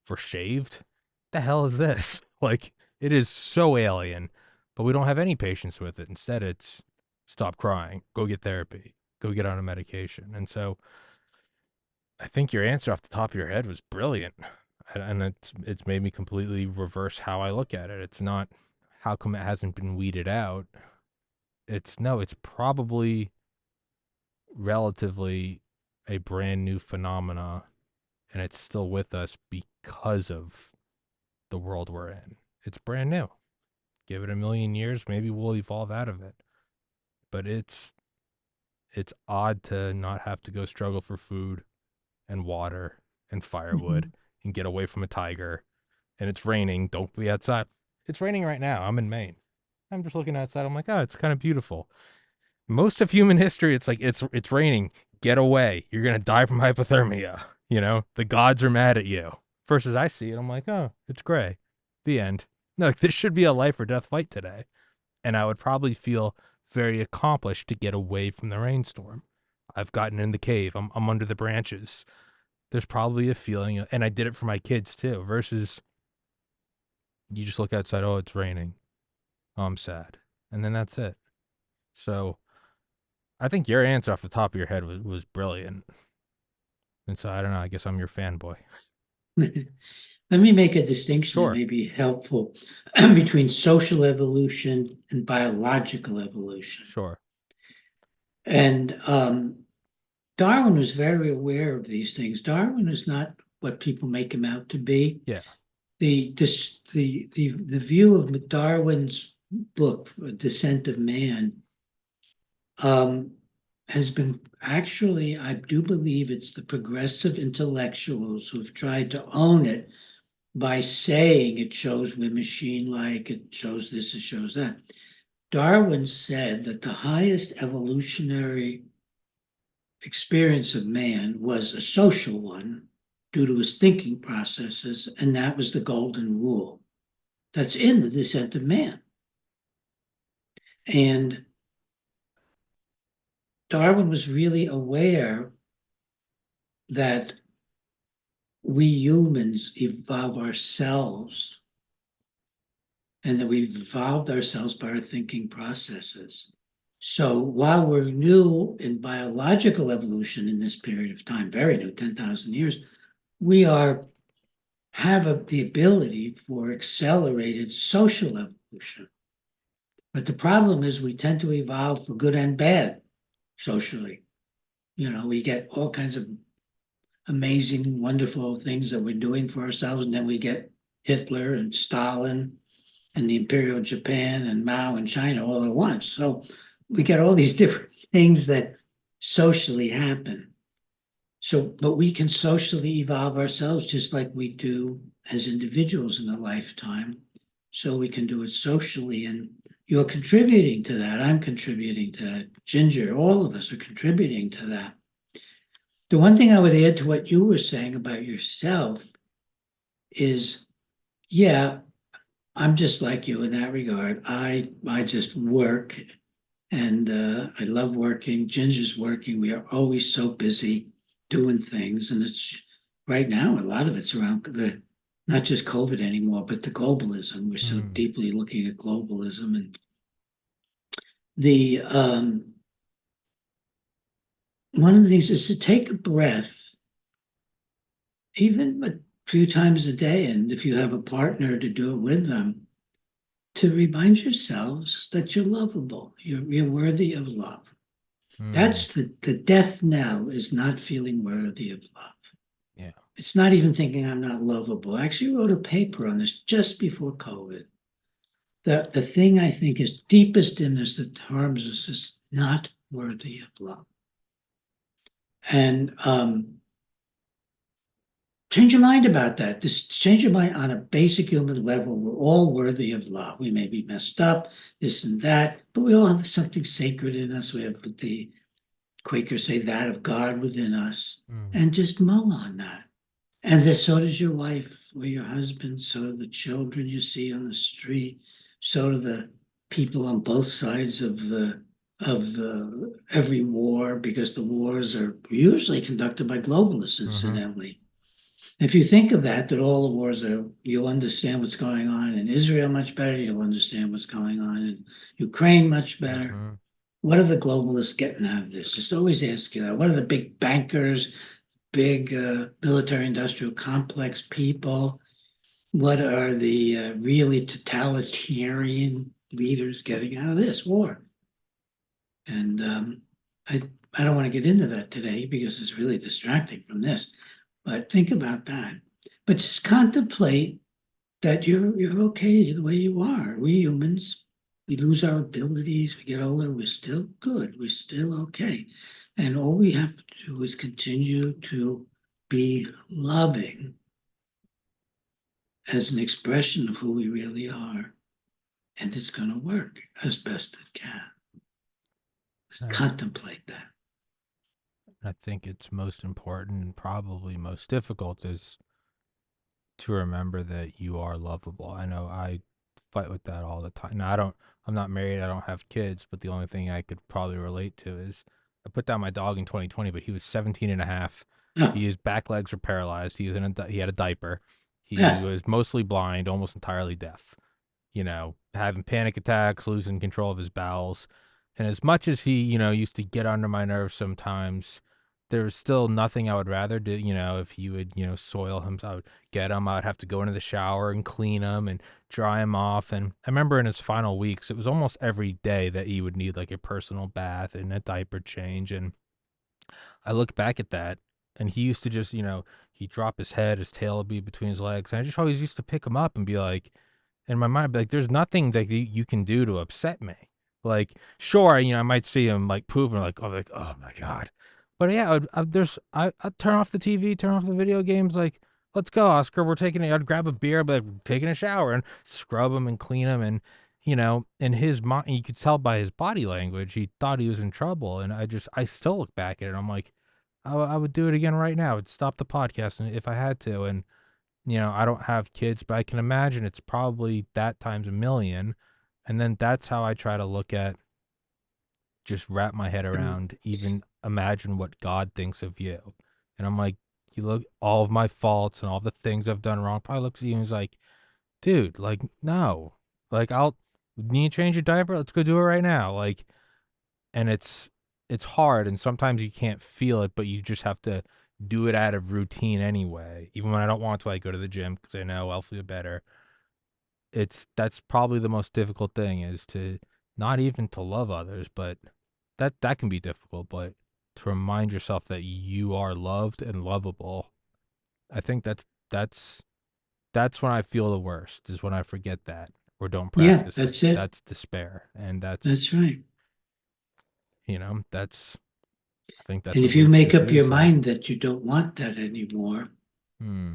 we're shaved. The hell is this? Like, it is so alien, but we don't have any patience with it. Instead, it's stop crying, go get therapy, go get on a medication. And so I think your answer off the top of your head was brilliant. And it's made me completely reverse how I look at it. It's not how come it hasn't been weeded out. It's no, it's probably relatively a brand new phenomena and it's still with us because of the world we're in. It's brand new. Give it a million years, maybe we'll evolve out of it. But it's odd to not have to go struggle for food and water and firewood Mhm. and get away from a tiger. And it's raining. Don't be outside. It's raining right now. I'm in Maine. I'm just looking outside. I'm like, oh, it's kind of beautiful. Most of human history, it's like it's raining. Get away. You're gonna die from hypothermia. The gods are mad at you. First as I see it, I'm like, oh, it's gray. The end. No, like, this should be a life or death fight today. And I would probably feel very accomplished to get away from the rainstorm. I've gotten in the cave. I'm under the branches. There's probably a feeling, and I did it for my kids too. Versus you just look outside. Oh, it's raining. Oh, I'm sad, and then that's it. So I think your answer off the top of your head was brilliant. And so I don't know. I guess I'm your fanboy. Let me make a distinction that Sure, may be helpful between social evolution and biological evolution. sure. And Darwin was very aware of these things. Darwin is not what people make him out to be. Yeah. The view of Darwin's book, Descent of Man, um, has been actually, I do believe it's the progressive intellectuals who've tried to own it by saying it shows we're machine-like, it shows this, it shows that. Darwin said that the highest evolutionary experience of man was a social one due to his thinking processes, and that was the golden rule. That's in the Descent of Man. And Darwin was really aware that we humans evolve ourselves and that we've evolved ourselves by our thinking processes. So while we're new in biological evolution in this period of time, very new, 10,000 years, we have the ability for accelerated social evolution. But the problem is we tend to evolve for good and bad socially. We get all kinds of amazing, wonderful things that we're doing for ourselves, and then we get Hitler and Stalin and the Imperial Japan and Mao and China all at once. So we get all these different things that socially happen. So, but we can socially evolve ourselves just like we do as individuals in a lifetime. So we can do it socially, and you're contributing to that. I'm contributing to that. Ginger, all of us are contributing to that. The one thing I would add to what you were saying about yourself is, yeah, I'm just like you in that regard. I just work and I love working. Ginger's working. We are always so busy doing things. And it's right now, a lot of it's around the not just COVID anymore, but the globalism. We're so Hmm. deeply looking at globalism and the one of the things is to take a breath, even a few times a day, and if you have a partner to do it with them, to remind yourselves that you're lovable, you're worthy of love. Hmm. That's the death knell is not feeling worthy of love. Yeah. It's not even thinking I'm not lovable. I actually wrote a paper on this just before COVID. The thing I think is deepest in us that harms us is not worthy of love. And change your mind about that. Just change your mind on a basic human level. We're all worthy of love. We may be messed up, this and that, but we all have something sacred in us. We have what the Quakers say, that of God within us. Hmm. And just mull on that. And this, so does your wife or your husband, so do the children you see on the street, so do the people on both sides of every war, because the wars are usually conducted by globalists, Mm-hmm. incidentally. If you think of that all the wars are, you'll understand what's going on in Israel much better. You'll understand what's going on in Ukraine much better. Mm-hmm. What are the globalists getting out of this? Just always ask you that. What are the big bankers, big military industrial complex people? What are the really totalitarian leaders getting out of this war? And I, I don't want to get into that today because it's really distracting from this. But think about that. But just contemplate that you're okay the way you are. We humans, we lose our abilities, we get older, we're still good, we're still okay. And all we have to do is continue to be loving as an expression of who we really are. And it's going to work as best it can. Just I, contemplate that. I think it's most important and probably most difficult is to remember that you are lovable. I know I fight with that all the time. Now I'm not married, I don't have kids, but the only thing I could probably relate to is I put down my dog in 2020, but he was 17 and a half. Oh, His back legs were paralyzed. He had a diaper. He yeah, was mostly blind, almost entirely deaf. Having panic attacks, losing control of his bowels. And as much as he, used to get under my nerves sometimes, there's still nothing I would rather do. If he would, soil him, I would get him. I would have to go into the shower and clean him and dry him off. And I remember in his final weeks, it was almost every day that he would need like a personal bath and a diaper change. And I look back at that, and he used to just, he'd drop his head, his tail would be between his legs. And I just always used to pick him up and be like, in my mind, I'd be like, there's nothing that you can do to upset me. Like, sure, I might see him like poop and like, oh my God. But yeah, I'd turn off the TV, turn off the video games, like, let's go, Oscar. I'd grab a beer, but like, taking a shower and scrub him and clean him. And, in his mind, you could tell by his body language, he thought he was in trouble. And I still look back at it. And I'm like, I would do it again right now. I'd stop the podcast if I had to. And, I don't have kids, but I can imagine it's probably that times a million. And then that's how I try to look at, just wrap my head around, even imagine what God thinks of you. And I'm like, you look all of my faults and all the things I've done wrong. Probably looks at you and is like, dude, like, no, like, I'll need to change your diaper. Let's go do it right now. Like, and it's hard. And sometimes you can't feel it, but you just have to do it out of routine anyway. Even when I don't want to, I go to the gym because I know I'll feel better. That's probably the most difficult thing, is to not even to love others, but that can be difficult, but to remind yourself that you are loved and lovable. I think that's that's when I feel the worst, is when I forget that or don't yeah, practice it. that's it. That's despair. And that's, That's right. that's I think that's And what if you leads to make up your suicide. mind that you don't want that anymore, Hmm.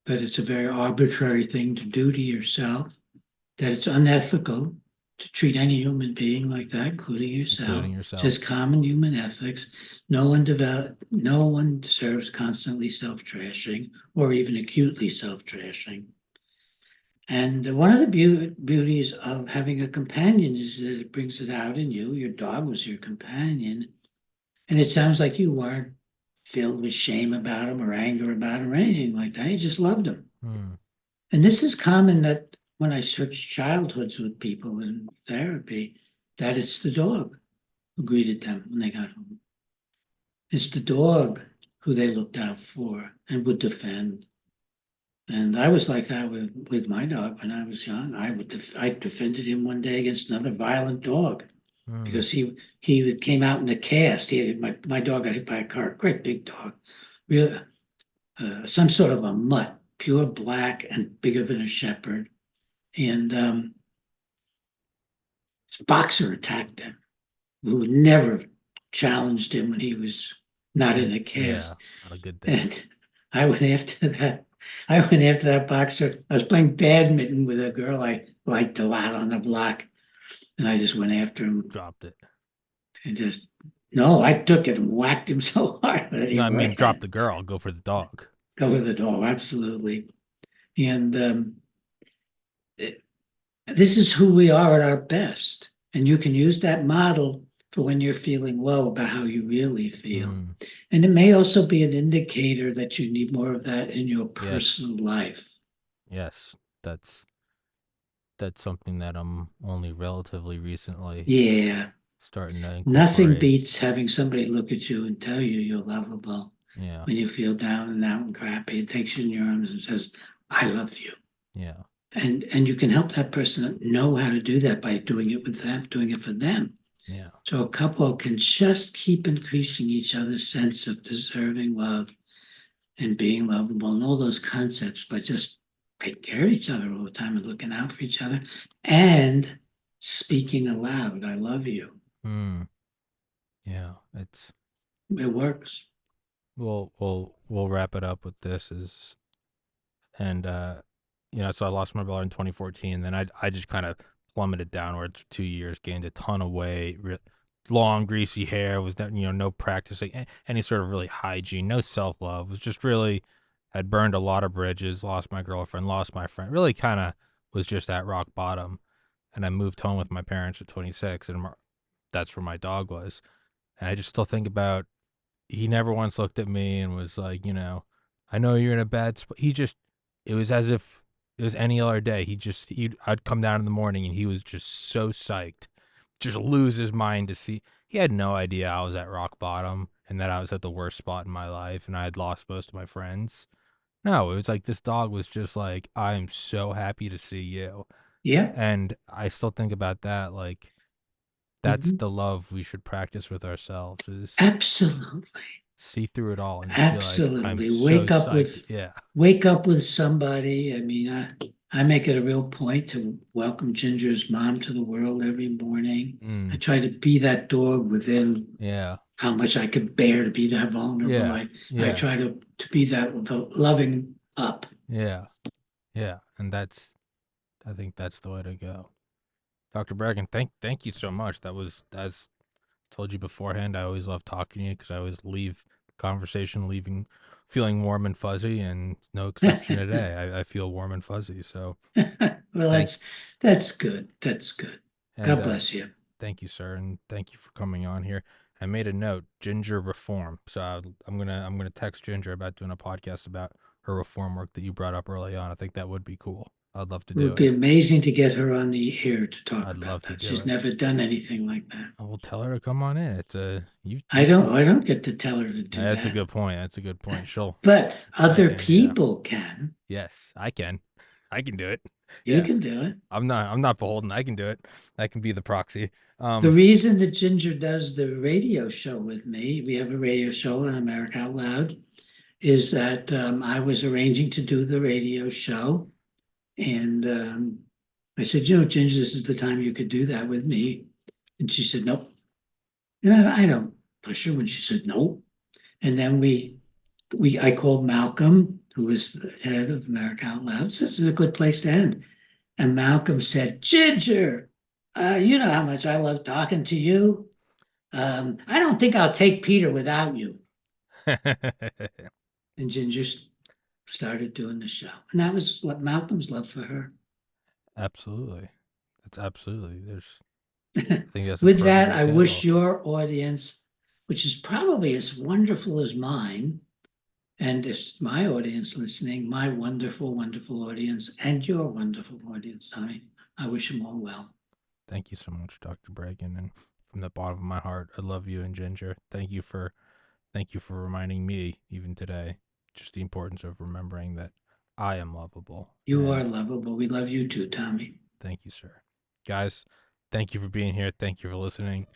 that it's a very arbitrary thing to do to yourself, that it's unethical to treat any human being like that, including yourself. Including Just yourself. common human ethics. No one deserves constantly self-trashing or even acutely self-trashing. And one of the beauties of having a companion is that it brings it out in you. Your dog was your companion. And it sounds like you weren't filled with shame about him or anger about him or anything like that. You just loved him. Hmm. And this is common that when I search childhoods with people in therapy, that it's the dog who greeted them when they got home. It's the dog who they looked out for and would defend. And I was like that with my dog when I was young. I defended him one day against another violent dog Mm. because he came out in a cast. My dog got hit by a car, great big dog, real some sort of a mutt, pure black and bigger than a shepherd. And his boxer attacked him, who would never have challenged him when he was not in a Yeah, cast. not a good thing. And I went after that. I went after that boxer. I was playing badminton with a girl I liked a lot on the block, and I just went after him Dropped it. and just no, I took it and whacked him so hard that he No, I mean drop ran. the girl, go for the dog. Go for the door, absolutely. And it- this is who we are at our best. And you can use that model for when you're feeling low about how you really feel. Mm. And it may also be an indicator that you need more of that in your Yes, personal life. yes, that's that's something that I'm only relatively recently Yeah. starting to Nothing incorporate. beats having somebody look at you and tell you you're lovable Yeah, when you feel down and out and crappy. It takes you in your arms and says, I love you. yeah, And you can help that person know how to do that by doing it with them, doing it for them. yeah, So a couple can just keep increasing each other's sense of deserving love and being lovable and all those concepts by just taking care of each other all the time and looking out for each other and speaking aloud, I love you. mm, yeah. It's It works. we'll wrap it up with this is and so I lost my brother in 2014. Then I just kind of plummeted downwards for 2 years, gained a ton of weight, long greasy hair, was no practicing any sort of really hygiene, no self love, was just really had burned a lot of bridges, lost my girlfriend, lost my friend, really kind of was just at rock bottom. And I moved home with my parents at 26, and that's where my dog was. And I just still think about he never once looked at me and was like, I know you're in a bad spot. It was as if it was any other day. I'd come down in the morning and he was just so psyched, just lose his mind to see. He had no idea I was at rock bottom and that I was at the worst spot in my life and I had lost most of my friends. No, it was like this dog was just like, I am so happy to see you. Yeah. And I still think about that. Like, that's Mhm. the love we should practice with ourselves is Absolutely. see through it all and just be like, I'm Absolutely. so psyched. Yeah. Wake up with somebody. I mean, I make it a real point to welcome Ginger's mom to the world every morning. I Mm. try to be that dog within Yeah. how much I could bear to be that vulnerable. Yeah. I Yeah. try to be that loving up. Yeah. Yeah. And I think that's the way to go. Dr. Breggin, thank you so much. That was, as told you beforehand, I always love talking to you because I always leave conversation leaving feeling warm and fuzzy, and no exception today. I feel warm and fuzzy. So Well, thank that's good. That's good. and God bless you. thank you, sir, and thank you for coming on here. I made a note, Ginger reform. So I'm gonna text Ginger about doing a podcast about her reform work that you brought up early on. I think that would be cool. I'd love to It do would be it. amazing to get her on the air to talk I'd about love to that. do She's it. never done anything like that. I will tell her to come on in. It's a I don't get to tell her to do that's a that. good point. That's a good point. But I other can, yeah. people can. Yes, I can. I can do it. You Yeah. can do it. I'm not beholden. I can do it. I can be the proxy. The Um reason that Ginger does the radio show with me, we have a radio show on America Out Loud, is that I was arranging to do the radio show. And I said, Ginger, this is the time you could do that with me. And she said, nope. And I don't push her when she said no. And then I called Malcolm, who was the head of America Out Loud. So this is a good place to end. And Malcolm said, Ginger, you know how much I love talking to you. I don't think I'll take Peter without you. And Ginger started doing the show. And that was what Malcolm's love for her. Absolutely. That's absolutely. I think that's a With perfect that, I wish example. your audience, which is probably as wonderful as mine, And it's my audience listening, my wonderful, wonderful audience, and your wonderful audience, Tommy. I wish them all well. Thank you so much, Dr. Breggin, and from the bottom of my heart, I love you and Ginger. Thank you for reminding me even today just the importance of remembering that I am lovable. You are And lovable. We love you too, Tommy. thank you, sir. Guys, thank you for being here. Thank you for listening.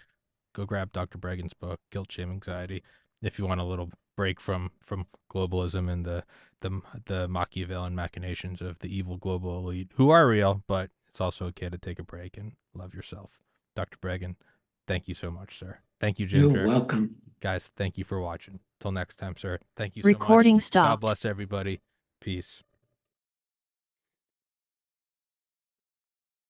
Go grab Dr. Breggin's book, Guilt, Shame, Anxiety, if you want a little break from globalism and the Machiavellian machinations of the evil global elite, who are real, but it's also okay to take a break and love yourself. Dr. Breggin, thank you so much, sir. Thank you, You're Ginger. welcome. Guys, thank you for watching. Till next time, sir. Thank you so much. Recording God stopped. bless everybody. Peace.